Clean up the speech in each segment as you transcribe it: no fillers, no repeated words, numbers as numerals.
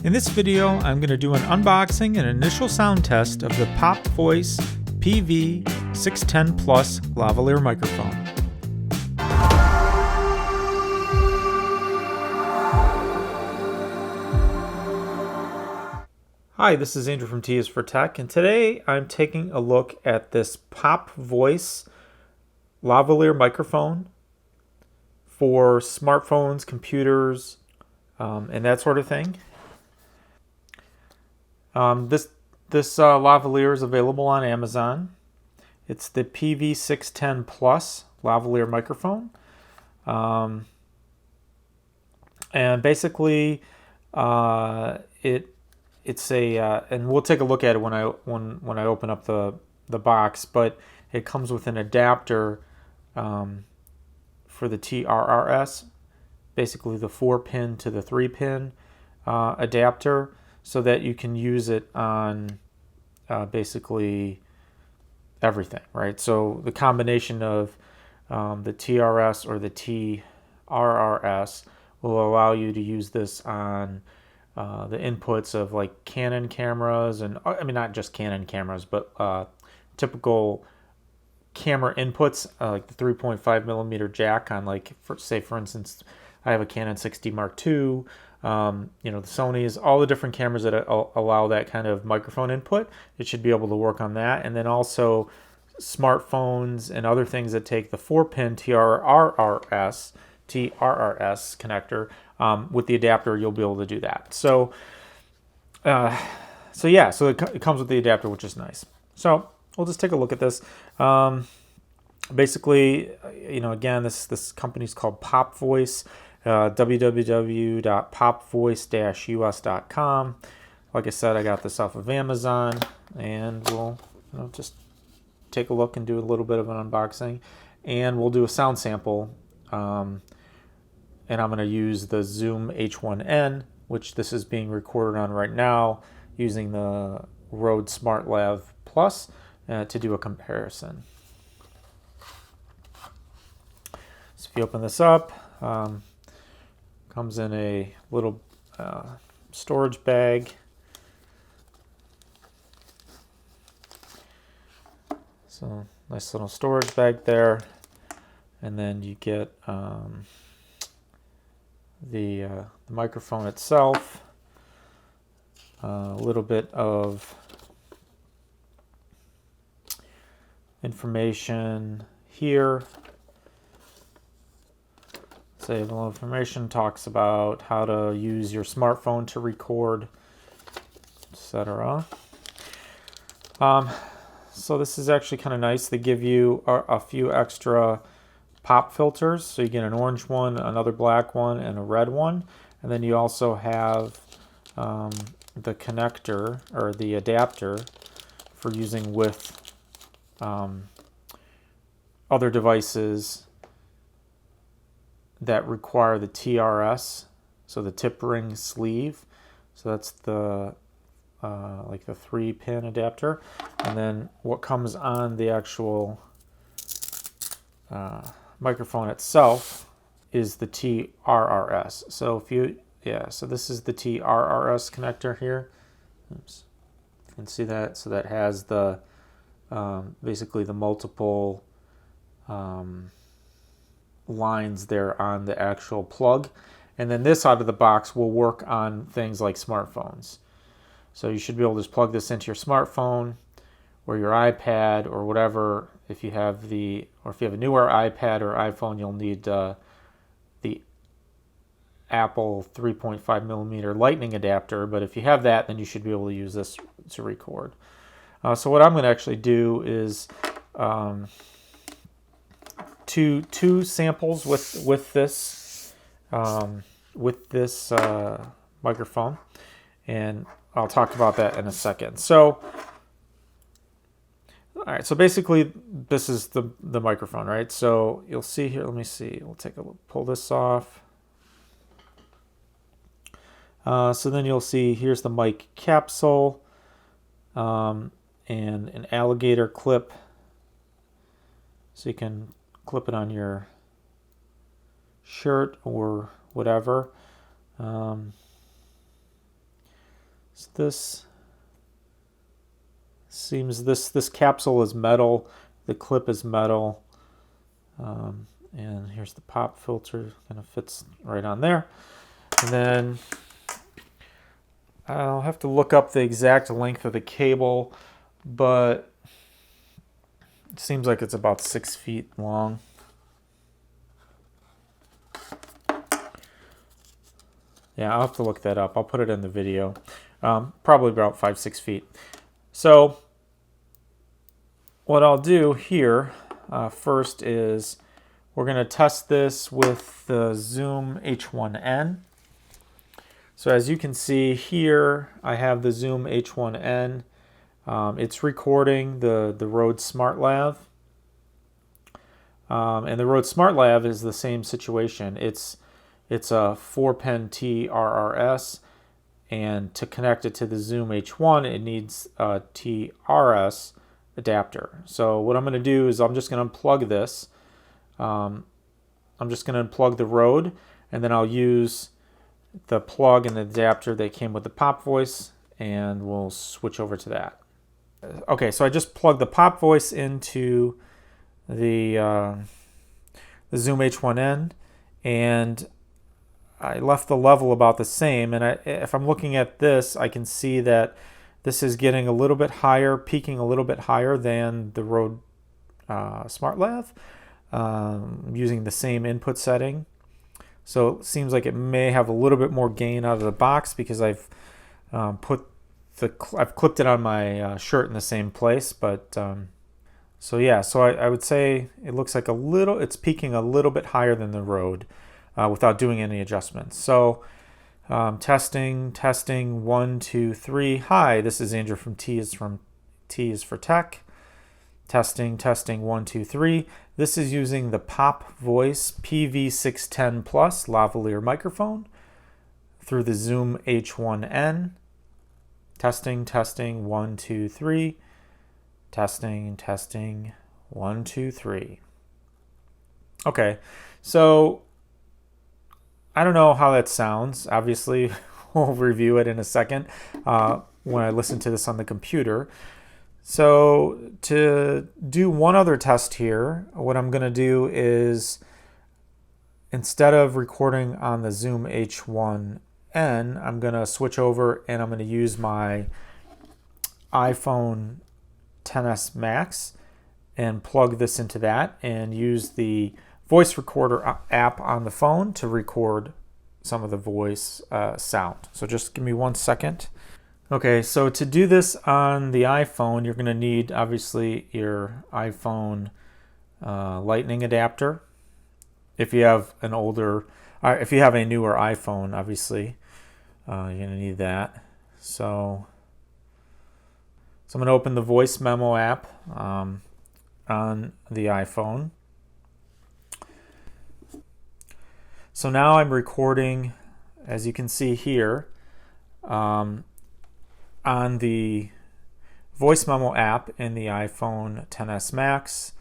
In this video, I'm going to do an unboxing and initial sound test of the PoP Voice PV610 Plus Lavalier microphone. Hi, this is Andrew from T is for Tech, and today I'm taking a look at this PoP Voice Lavalier microphone for smartphones, computers, and that sort of thing. This lavalier is available on Amazon. It's the PV610 Plus lavalier microphone, and basically it's a and we'll take a look at it when I open up the box. But it comes with an adapter for the TRRS, basically the 4-pin to the 3-pin adapter, so that you can use it on basically everything, right? So the combination of the TRS or the TRRS will allow you to use this on the inputs of like Canon cameras, and I mean not just Canon cameras, but typical camera inputs, like the 3.5 millimeter jack on, like, for instance, I have a Canon 6D Mark II. The Sony's, all the different cameras that allow that kind of microphone input, it should be able to work on that. And then also smartphones and other things that take the 4-pin TRRS connector, with the adapter, you'll be able to do that. So it comes with the adapter, which is nice. So we'll just take a look at this. Basically, again, this company's called PoP Voice. www.popvoice-us.com. Like I said, I got this off of Amazon, and we'll just take a look and do a little bit of an unboxing, and we'll do a sound sample. And I'm going to use the Zoom H1N, which this is being recorded on right now, using the Rode SmartLav Plus to do a comparison. So if you open this up, comes in a little storage bag. So nice little storage bag there, and then you get the microphone itself, a little bit of information here. Savable information talks about how to use your smartphone to record, etc. So this is actually kind of nice. They give you a few extra pop filters. So you get an orange one, another black one, and a red one. And then you also have the connector, or the adapter, for using with other devices that require the TRS, so the tip ring sleeve. So that's the like the 3-pin adapter. And then what comes on the actual microphone itself is the TRRS. So so this is the TRRS connector here. Oops. You can see that. So that has the basically the multiple lines there on the actual plug. And then this out of the box will work on things like smartphones. So you should be able to just plug this into your smartphone or your iPad or whatever. If you have a newer iPad or iPhone, you'll need the Apple 3.5 millimeter lightning adapter. But if you have that, then you should be able to use this to record. So what I'm going to actually do is two samples with this microphone, and I'll talk about that in a second. So, all right. So basically, this is the microphone, right? So you'll see here. Let me see. We'll pull this off. So then you'll see here's the mic capsule, and an alligator clip, so you can clip it on your shirt or whatever. this seems, this capsule is metal, the clip is metal, and here's the pop filter, kind of fits right on there. And then I'll have to look up the exact length of the cable, but it seems like it's about 6 feet long. Yeah, I'll have to look that up. I'll put it in the video. Probably about 5-6 feet. So what I'll do here first is we're going to test this with the Zoom H1N. So as you can see here, I have the Zoom H1N. It's recording the Rode Smart Lav. And the Rode Smart Lav is the same situation. It's a 4-pin TRRS, and to connect it to the Zoom H1, it needs a TRS adapter. So what I'm going to do is I'm just going to unplug this. I'm just going to unplug the Rode, and then I'll use the plug and the adapter that came with the PoP Voice, and we'll switch over to that. Okay, so I just plugged the PoP Voice into the Zoom H1N, and I left the level about the same. And if I'm looking at this, I can see that this is getting a little bit higher, peaking a little bit higher than the Rode Smart Lav, using the same input setting. So it seems like it may have a little bit more gain out of the box because I've clipped it on my shirt in the same place. But so yeah, so I would say it looks like it's peaking a little bit higher than the Rode without doing any adjustments. So testing 1 2 3. Hi, this is Andrew from T is for Tech. Testing 1 2 3. This is using the PoP Voice PV610 Plus lavalier microphone through the Zoom H1N. Testing 1 2 3. Testing 1 2 3. Okay, so I don't know how that sounds. Obviously, we'll review it in a second when I listen to this on the computer. So to do one other test here, what I'm going to do is, instead of recording on the Zoom H1N, I'm going to switch over and I'm going to use my iPhone XS Max and plug this into that and use the voice recorder app on the phone to record some of the voice sound. So just give me 1 second. Okay, so to do this on the iPhone, you're going to need, obviously, your iPhone Lightning adapter. If you have a newer iPhone, obviously, you're going to need that. So I'm going to open the voice memo app on the iPhone. So now I'm recording, as you can see here, on the voice memo app in the iPhone XS Max,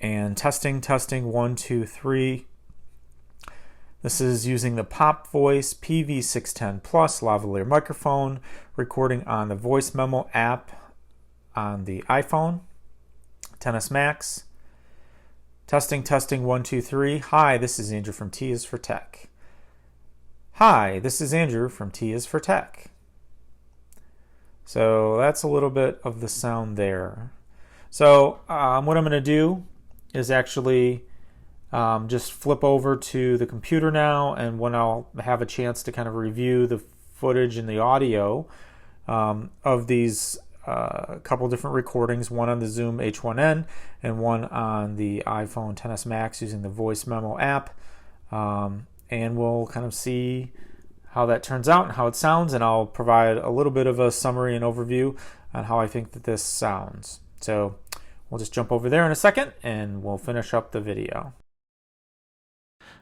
and testing 1 2 3. This is using the PoP Voice PV610 Plus lavalier microphone, recording on the voice memo app on the iPhone XS Max. Testing 1 2 3. Hi, this is Andrew from T is for Tech. Hi, this is Andrew from T is for Tech. So that's a little bit of the sound there. So what I'm going to do is actually just flip over to the computer now, and when I'll have a chance to kind of review the footage and the audio of these couple different recordings, one on the Zoom H1N and one on the iPhone XS Max using the voice memo app, and we'll kind of see how that turns out and how it sounds, and I'll provide a little bit of a summary and overview on how I think that this sounds. So we'll just jump over there in a second and we'll finish up the video.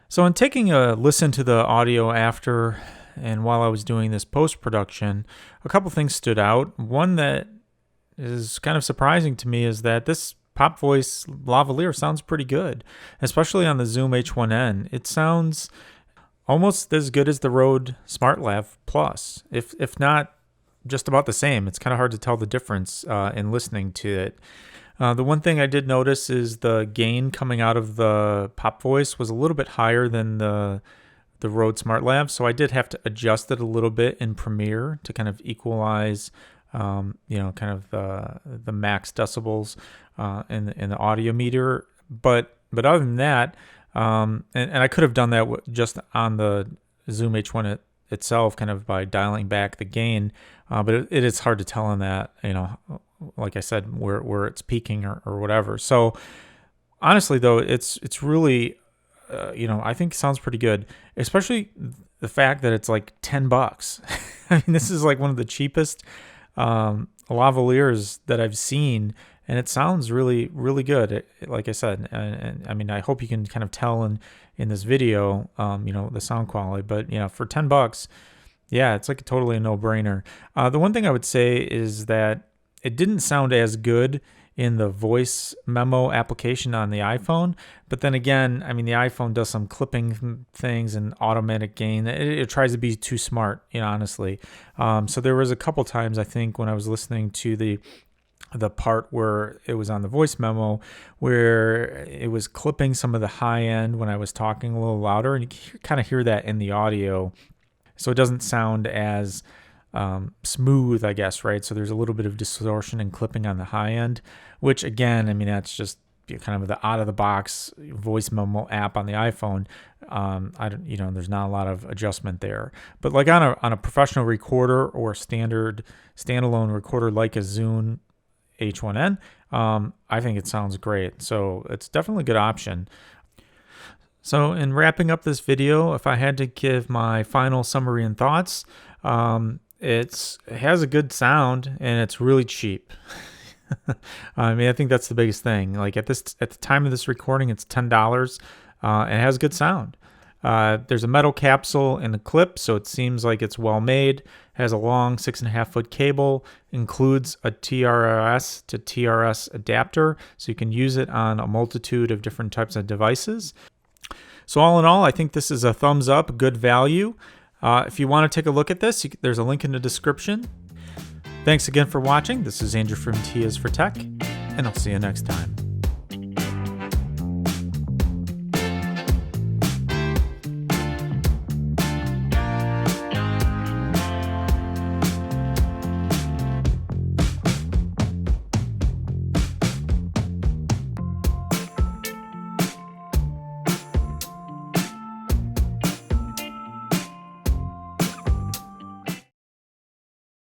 So in taking a listen to the audio after and while I was doing this post-production, a couple things stood out. One that is kind of surprising to me is that this PoP Voice lavalier sounds pretty good, especially on the Zoom H1N. It sounds almost as good as the Rode SmartLav Plus, if not just about the same. It's kind of hard to tell the difference in listening to it. The one thing I did notice is the gain coming out of the PoP Voice was a little bit higher than the Rode SmartLav, so I did have to adjust it a little bit in Premiere to kind of equalize, kind of the max decibels in the audio meter. But other than that, and I could have done that just on the Zoom H1 itself, kind of by dialing back the gain, but it is hard to tell on that, like I said, where it's peaking or whatever. So honestly, though, it's really, I think sounds pretty good, especially the fact that it's like $10. I mean, this is like one of the cheapest lavaliers that I've seen, and it sounds really, really good. Like I said, and I mean, I hope you can kind of tell in this video, the sound quality. But for $10, yeah, it's like totally a no-brainer. The one thing I would say is that it didn't sound as good in the voice memo application on the iPhone. But then again, I mean, the iPhone does some clipping things and automatic gain. It tries to be too smart, honestly. So there was a couple times, I think, when I was listening to the part where it was on the voice memo, where it was clipping some of the high end when I was talking a little louder, and you kind of hear that in the audio. So it doesn't sound as smooth, I guess, right? So there's a little bit of distortion and clipping on the high end, which again, I mean, that's just kind of the out of the box voice memo app on the iPhone. There's not a lot of adjustment there. But like on a professional recorder or standard standalone recorder like a Zoom H1N, I think it sounds great. So it's definitely a good option. So in wrapping up this video, if I had to give my final summary and thoughts, it has a good sound and it's really cheap. I mean, I think that's the biggest thing. Like at the time of this recording, it's $10. It has good sound. There's a metal capsule in the clip, so it seems like it's well made. Has a long 6.5-foot cable, includes a TRS to TRS adapter, so you can use it on a multitude of different types of devices. So all in all, I think this is a thumbs up, good value. If you want to take a look at this, there's a link in the description. Thanks again for watching. This is Andrew from T is for Tech, and I'll see you next time.